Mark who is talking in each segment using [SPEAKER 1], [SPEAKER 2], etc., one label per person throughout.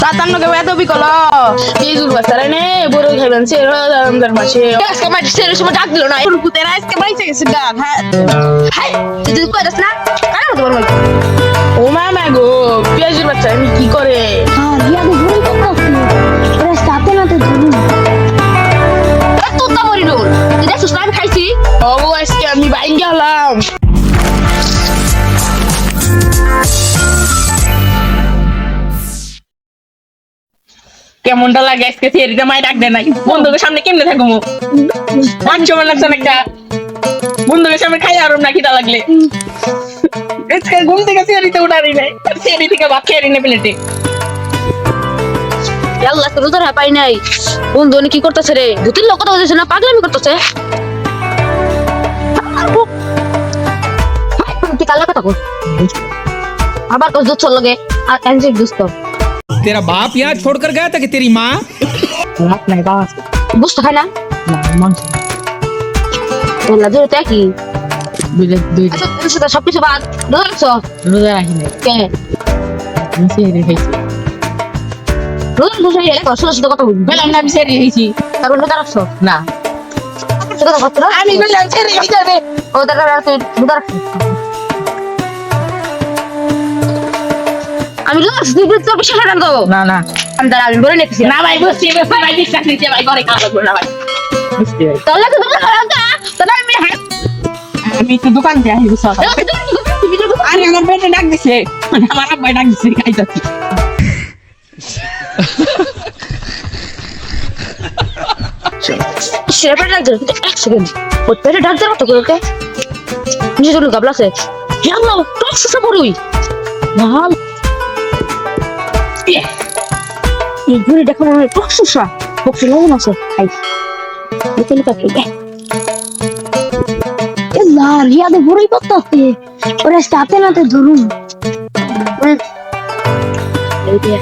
[SPEAKER 1] Tatang eto bikolo. Pizul basarane boro khaiban se Ramadan mashe. Aske mai sere সময় ডাক দিল না। পুতেরা আজকে বাইসে গেছে গা। হাই তুই কই যাস না? কার মত বল। ও মামা গো পেঁয়াজের বাচ্চা আমি কি করে?
[SPEAKER 2] রিয়া তো ভুল করতেছি ওরা সাথে না তো ধরুন
[SPEAKER 1] তো তা মরি রোল তুই দেখছিস না আমি খাইছি ও আজকে আমি বাইন গেলাম কেমনটা লাগে আজকে সেরিটা মাই ডাক দে নাই বন্ধুদের সামনে কেমনে থাকবো মান চমন লাগছে না একটা বন্ধুদের সামনে খাই আর না খিদা লাগলে আজকে ঘুম থেকে সেরিতে উঠারি নাই সেরি থেকে ভাত খেয়ে নে প্লেটে
[SPEAKER 2] আল্লাহ তো রোজা পাই নাই বন্ধু কি করতেছে রে দুতিন লোক কথা বলছে না পাগলামি করতেছে তুই কাল কথা কর আবার কত দুধ চল লগে আর এনজিক দুস্ত
[SPEAKER 3] तेरा बाप यहाँ छोड़कर गया था कि तेरी माँ
[SPEAKER 1] রাত নাই বাস
[SPEAKER 2] বুঝতে খাই না
[SPEAKER 1] না মাংস
[SPEAKER 2] বললা দূরে তে কি
[SPEAKER 1] দুই
[SPEAKER 2] আচ্ছা তোর সাথে সবকিছু বাদ রোজা রাখছো
[SPEAKER 1] রোজা রাখি নাই
[SPEAKER 2] কে
[SPEAKER 1] আমি সেরি খাইছি
[SPEAKER 2] রোজা রোজা এলে কষ্ট সাথে কথা বলবি
[SPEAKER 1] বললাম না আমি সেরি খাইছি
[SPEAKER 2] তারপর রোজা রাখছো
[SPEAKER 1] না
[SPEAKER 2] সেটা কথা বলতে
[SPEAKER 1] আমি বললাম সেরি খাইতে হবে
[SPEAKER 2] ও দাদা তুই রোজা রাখছো আমি রোজা তুই তোর বিশ্বাস রাখ দাও
[SPEAKER 1] না না
[SPEAKER 2] আমি দাঁড়া আমি বলে নিতেছি
[SPEAKER 1] না ভাই বসছি ভাই বিশ্বাস নিতে ভাই ঘরে খাওয়া লাগবে না ভাই বুঝতে ভাই
[SPEAKER 2] তাহলে তো রোজা রাখা তাহলে
[SPEAKER 1] আমি তো দোকান থেকে আসি বুঝছো আরে আমার বেটে ডাক দিছে আমার আব্বা ডাক দিছে খাইতাছি
[SPEAKER 2] সেটা ডাক দে এক সেকেন্ড ওই পেটে ডাক দে তো করে নিজে তো গাবলা আছে জানো তো সুসা বড়ই ভাল এই ঘুরে দেখো না তো সুসা বক্স লবণ আছে খাই দেখে নি পাখি এ না রিয়া দে বড়ই করতে ওরে সাথে না তো ধরুন এই দিয়ে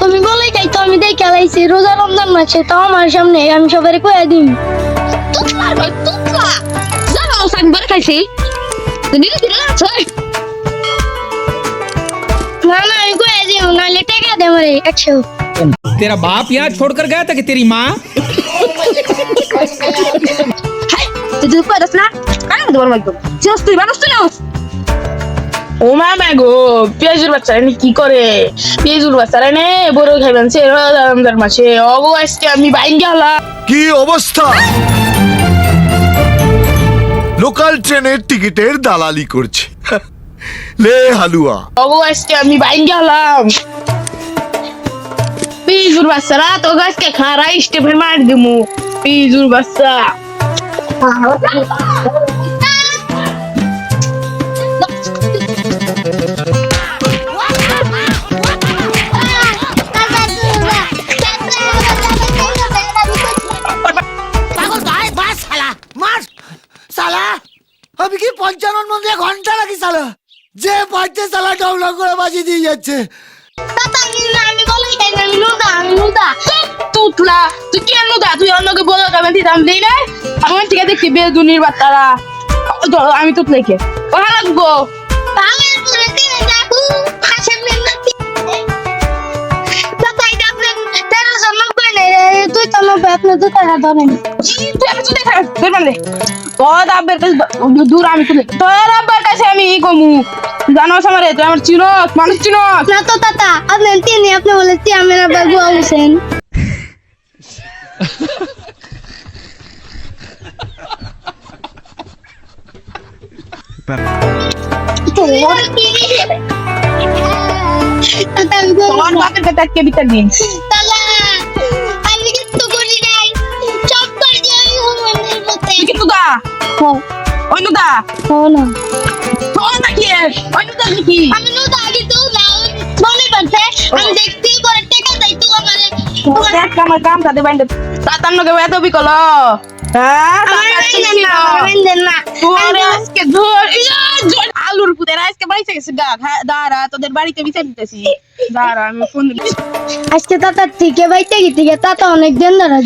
[SPEAKER 2] তুমি বলে যাই তো আমি দেখে লাইছি রোজা রমজান মাসে তো আমার সামনে আমি সবারে কয়ে দিই তুতলা ভাই তুতলা জানো সান বার খাইছি তুমি কি দিলা আছে না না আমি কয়ে দিই নালে টাকা দে আমারে 100
[SPEAKER 3] तेरा बाप यहाँ छोड़कर गया था कि तेरी माँ
[SPEAKER 2] হাই তুই কই দাস না কার মত বল একদম চিনস তুই মানুষ তুই না
[SPEAKER 1] ও মামা গো পেঁয়াজের বাচ্চা আমি কি করে পেঁয়াজুর বাচ্চা নে বড় খাইবেন সে রমজান মাসে অগো আজকে আমি বাইন গেলাম
[SPEAKER 4] কি অবস্থা লোকাল ট্রেনের টিকিটের দালালি করছে লে হালুয়া
[SPEAKER 1] অগো আজকে আমি বাইন গেলাম পেঁয়াজুর বাচ্চারা তো আজকে খারা স্টেপে মার দিমু পেঁয়াজুর বাচ্চা
[SPEAKER 5] আমি কি 55 মধ্যে ঘন্টা লাগি সালা যে পাইতে সালা ডাউনলোড করে বাজি দিয়ে যাচ্ছে
[SPEAKER 2] আমি বলেই তাই আমি নুদা
[SPEAKER 1] তুতলা তুই কি নুদা তুই অন্যকে বলে যাবেন দিতাম দিই না আমার ঠিক আছে দেখছি বেদুনির বাচ্চারা আমি তুতলাইকে ওরা লাগবো
[SPEAKER 2] পাগল করে দিন যাকু ভাষা মেনতি তাই ডাকলেন তেরো জন্ম করে তুই তো না আপনি তো তারা ধরেন
[SPEAKER 1] তুই আমি তুই দেখা বের মানে তোর আব্বার কাছে দূর আমি তুলে তোর আব্বার কাছে আমি কমু জানো আমারে তুই আমার চিনস মানুষ চিনস
[SPEAKER 2] না তো তাতা আপনি তিনি আপনি বলেছি আমার বাবু হোসেন
[SPEAKER 1] তোমার বাপের কাছে আজকে বিচার দিন
[SPEAKER 2] আমি কিন্তু করি নাই সব করে যাই মনের মতে
[SPEAKER 1] তুই কিন্তু দা অন্য দা
[SPEAKER 2] না
[SPEAKER 1] তোর নাকি অন্য দা নাকি
[SPEAKER 2] আমি নুদা আগে তো না মনে পড়ছে আমি দেখতেই পরে টাকা দেই তো আমারে
[SPEAKER 1] দেখ আমার কাম সাথে বাইন্ড তাতান্নকে এত বিকল হ্যাঁ তোরে আজকে ধর আলুর পুতেরা আজকে বাইসে গেছে গা দাঁড়া তোদের বাড়িতে বিচার দিতেছি দাঁড়া আমি ফোন
[SPEAKER 2] আজকে তাতা থেকে বাইতে গিয়ে তাতা অনেক দিন ধরে